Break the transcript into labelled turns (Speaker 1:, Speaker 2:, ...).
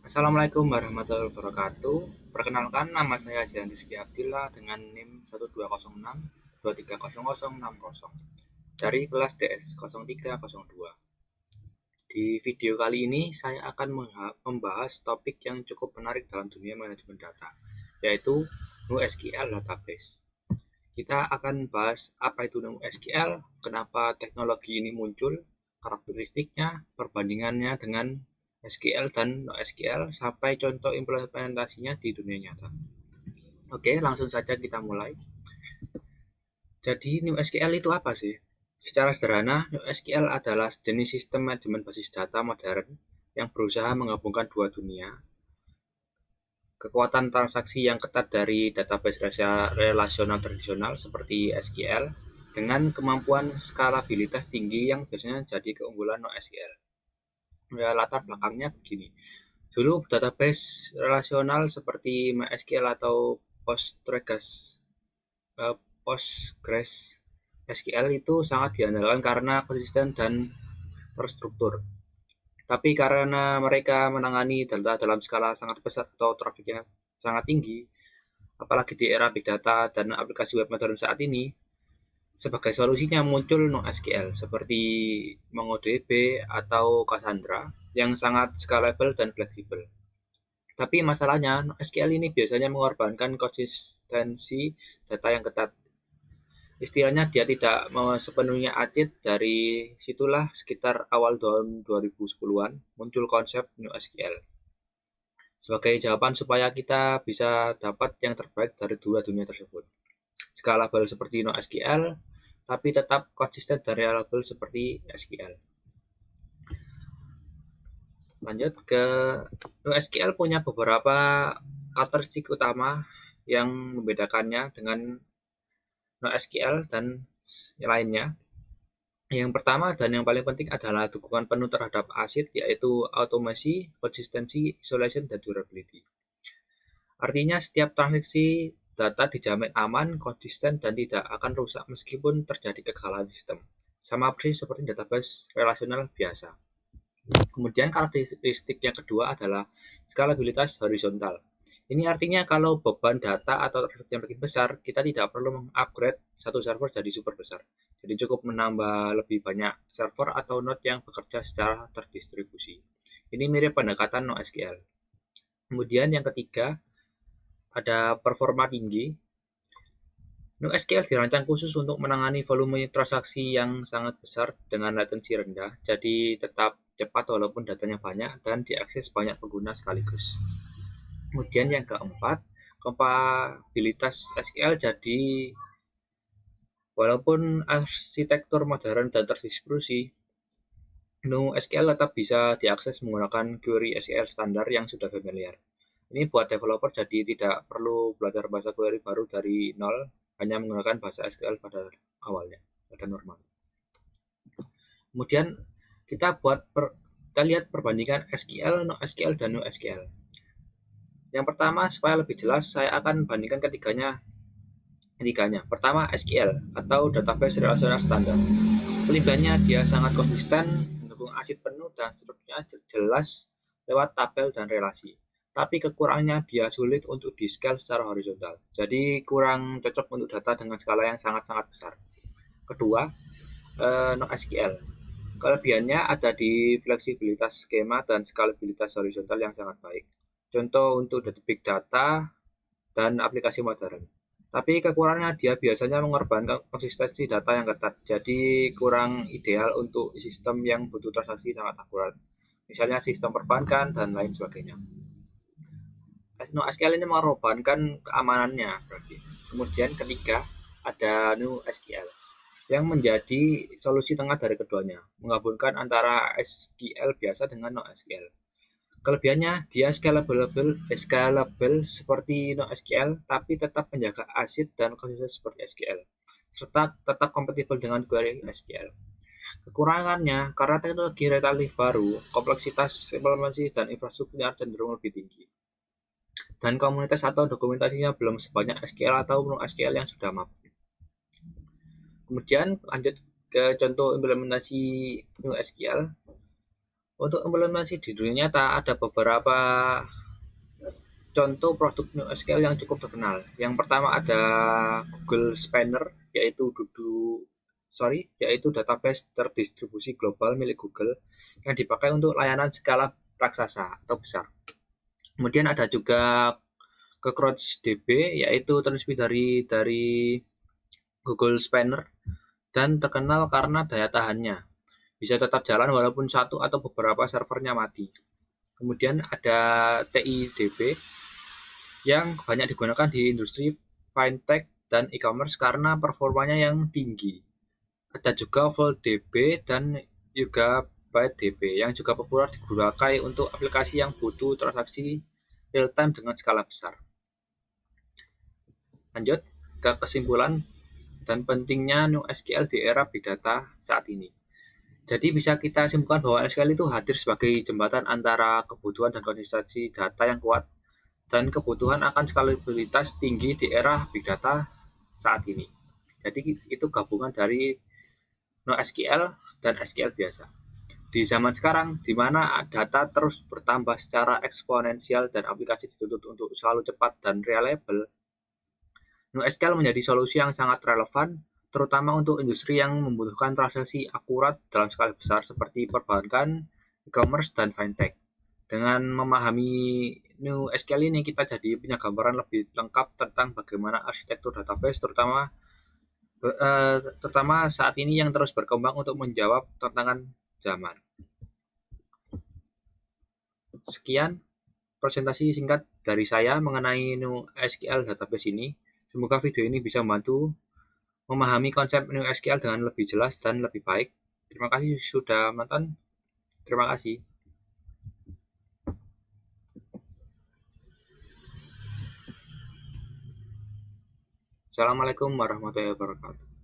Speaker 1: Assalamualaikum warahmatullahi wabarakatuh. Perkenalkan, nama saya Jian Rizky Abdillah dengan NIM 1206230060 dari kelas DS 0302. Di video kali ini saya akan membahas topik yang cukup menarik dalam dunia manajemen data, yaitu NoSQL Database. Kita akan bahas apa itu NoSQL, kenapa teknologi ini muncul, karakteristiknya, perbandingannya dengan SQL dan NoSQL, sampai contoh implementasinya di dunia nyata. Oke, langsung saja kita mulai. Jadi, NoSQL itu apa sih? Secara sederhana, NoSQL adalah jenis sistem manajemen basis data modern yang berusaha menggabungkan dua dunia, kekuatan transaksi yang ketat dari database relasional tradisional seperti SQL dengan kemampuan skalabilitas tinggi yang biasanya jadi keunggulan NoSQL. Ya, latar belakangnya begini. Dulu database relasional seperti MySQL atau Postgres SQL itu sangat diandalkan karena konsisten dan terstruktur. Tapi karena mereka menangani data dalam skala sangat besar atau trafiknya sangat tinggi, apalagi di era big data dan aplikasi web modern saat ini, sebagai solusinya muncul NoSQL seperti MongoDB atau Cassandra yang sangat scalable dan fleksibel. Tapi masalahnya, NoSQL ini biasanya mengorbankan konsistensi data yang ketat. Istilahnya dia tidak sepenuhnya acit. Dari situlah sekitar awal tahun 2010-an muncul konsep NoSQL. Sebagai jawaban supaya kita bisa dapat yang terbaik dari dua dunia tersebut. Scalable seperti NoSQL, tapi tetap konsisten dan reliable seperti SQL. Lanjut ke NoSQL punya beberapa karakteristik utama yang membedakannya dengan NoSQL dan lainnya. Yang pertama dan yang paling penting adalah dukungan penuh terhadap ACID, yaitu automasi, konsistensi, isolation, dan durability. Artinya setiap transaksi data dijamin aman, konsisten, dan tidak akan rusak meskipun terjadi kegagalan sistem. Sama persis seperti database relasional biasa. Kemudian karakteristik yang kedua adalah skalabilitas horizontal. Ini artinya kalau beban data atau traffic yang makin besar, kita tidak perlu mengupgrade satu server jadi super besar. Jadi cukup menambah lebih banyak server atau node yang bekerja secara terdistribusi. Ini mirip pendekatan NoSQL. Kemudian yang ketiga, ada performa tinggi. NoSQL dirancang khusus untuk menangani volume transaksi yang sangat besar dengan latensi rendah, jadi tetap cepat walaupun datanya banyak dan diakses banyak pengguna sekaligus. Kemudian yang keempat, kompatibilitas SQL. Jadi walaupun arsitektur modern dan terdistribusi, NoSQL tetap bisa diakses menggunakan query SQL standar yang sudah familiar. Ini buat developer jadi tidak perlu belajar bahasa query baru dari nol, hanya menggunakan bahasa SQL pada awalnya, pada normal. Kemudian kita lihat perbandingan SQL, NoSQL, dan NoSQL. Yang pertama, supaya lebih jelas, saya akan bandingkan ketiganya. Pertama, SQL atau Database Relational Standard. Kelebihannya dia sangat konsisten, mendukung ACID penuh, dan strukturnya jelas lewat tabel dan relasi. Tapi kekurangannya dia sulit untuk di-scale secara horizontal. Jadi kurang cocok untuk data dengan skala yang sangat-sangat besar. Kedua, NoSQL. Kelebihannya ada di fleksibilitas skema dan skalabilitas horizontal yang sangat baik. Contoh untuk big data dan aplikasi modern. Tapi kekurangannya dia biasanya mengorbankan konsistensi data yang ketat, jadi kurang ideal untuk sistem yang butuh transaksi sangat akurat. Misalnya sistem perbankan dan lain sebagainya. NoSQL ini mengorbankan keamanannya berarti. Kemudian ketiga, ada NoSQL yang menjadi solusi tengah dari keduanya, menggabungkan antara SQL biasa dengan NoSQL. Kelebihannya, dia scalable seperti NoSQL, tapi tetap menjaga ACID dan konsisten seperti SQL, serta tetap kompatibel dengan query SQL. Kekurangannya, karena teknologi relatif baru, kompleksitas implementasi dan infrastrukturnya cenderung lebih tinggi. Dan komunitas atau dokumentasinya belum sebanyak SQL atau NoSQL yang sudah mampu. Kemudian lanjut ke contoh implementasi NoSQL. Untuk implementasi di dunia nyata ada beberapa contoh produk NoSQL yang cukup terkenal. Yang pertama ada Google Spanner, yaitu database terdistribusi global milik Google yang dipakai untuk layanan skala raksasa atau besar. Kemudian ada juga CrowdDB, yaitu terinspirasi dari Google Spanner dan terkenal karena daya tahannya. Bisa tetap jalan walaupun satu atau beberapa servernya mati. Kemudian ada TIDB yang banyak digunakan di industri fintech dan e-commerce karena performanya yang tinggi. Ada juga VoltDB dan juga ByteDB yang juga populer digunakan untuk aplikasi yang butuh transaksi real time dengan skala besar. Lanjut ke kesimpulan dan pentingnya NoSQL di era Big Data saat ini. Jadi bisa kita simpulkan bahwa SQL itu hadir sebagai jembatan antara kebutuhan dan konsistensi data yang kuat dan kebutuhan akan skalabilitas tinggi di era Big Data saat ini. Jadi itu gabungan dari NoSQL dan SQL biasa. Di zaman sekarang, di mana data terus bertambah secara eksponensial dan aplikasi dituntut untuk selalu cepat dan reliable, NoSQL menjadi solusi yang sangat relevan, terutama untuk industri yang membutuhkan transaksi akurat dalam skala besar seperti perbankan, e-commerce, dan fintech. Dengan memahami NoSQL ini, kita jadi punya gambaran lebih lengkap tentang bagaimana arsitektur database, terutama saat ini yang terus berkembang untuk menjawab tantangan zaman. Sekian presentasi singkat dari saya mengenai NoSQL database ini. Semoga video ini bisa membantu memahami konsep NoSQL dengan lebih jelas dan lebih baik. Terima kasih sudah menonton. Terima kasih. Assalamualaikum warahmatullahi wabarakatuh.